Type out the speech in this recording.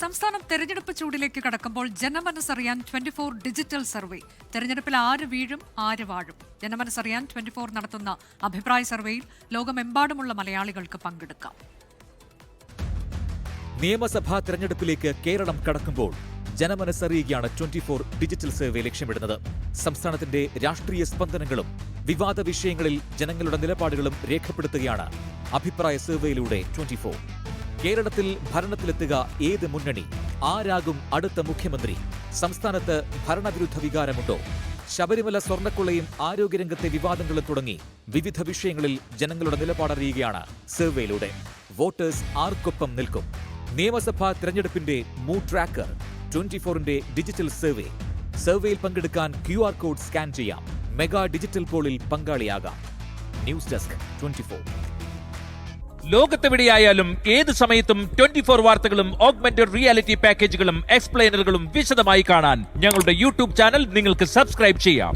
സംസ്ഥാനം തെരഞ്ഞെടുപ്പ് ചൂടിലേക്ക് കടക്കുമ്പോൾ ജനമനസ്സറിയാൻ 24 ഡിജിറ്റൽ സർവേ. തെരഞ്ഞെടുപ്പിൽ ആര് വീഴും ആര് വാഴും? ജനമനസ്സറിയാൻ 24 നടത്തുന്ന അഭിപ്രായ സർവേയിൽ ലോകമെമ്പാടുമുള്ള മലയാളികൾക്ക് പങ്കെടുക്കാം. നിയമസഭാ തെരഞ്ഞെടുപ്പിലേക്ക് കേരളം കടക്കുമ്പോൾ ജനമനസ്സറിയുകയാണ് 24 ഡിജിറ്റൽ സർവേ ലക്ഷ്യമിടുന്നത്. സംസ്ഥാനത്തിന്റെ രാഷ്ട്രീയ സ്പന്ദനങ്ങളും വിവാദ വിഷയങ്ങളിൽ ജനങ്ങളുടെ നിലപാടുകളും രേഖപ്പെടുത്തുകയാണ് അഭിപ്രായ സർവേയിലൂടെ 24. കേരളത്തിൽ ഭരണത്തിലെത്തുക ഏത് മുന്നണി? ആരാകും അടുത്ത മുഖ്യമന്ത്രി? സംസ്ഥാനത്ത് ഭരണവിരുദ്ധ വികാരമുണ്ടോ? ശബരിമല സ്വർണ്ണക്കൊള്ളയും ആരോഗ്യരംഗത്തെ വിവാദങ്ങളും തുടങ്ങി വിവിധ വിഷയങ്ങളിൽ ജനങ്ങളുടെ നിലപാടറിയുകയാണ് സർവേയിലൂടെ. വോട്ടേഴ്സ് ആർക്കൊപ്പം നിൽക്കും? നിയമസഭാ തെരഞ്ഞെടുപ്പിന്റെ മൂഡ് ട്രാക്കർ 24ന്റെ ഡിജിറ്റൽ സർവേ. സർവേയിൽ പങ്കെടുക്കാൻ QR കോഡ് സ്കാൻ ചെയ്യാം. മെഗാ ഡിജിറ്റൽ പോളിൽ പങ്കാളിയാകാം. News desk 24. ലോകത്തെവിടെയായാലും ഏത് സമയത്തും 24 വാർത്തകളും ഓഗ്മെന്റഡ് റിയാലിറ്റി പാക്കേജുകളും എക്സ്പ്ലെയിനറുകളും വിശദമായി കാണാൻ ഞങ്ങളുടെ യൂട്യൂബ് ചാനൽ നിങ്ങൾക്ക് സബ്സ്ക്രൈബ് ചെയ്യാം.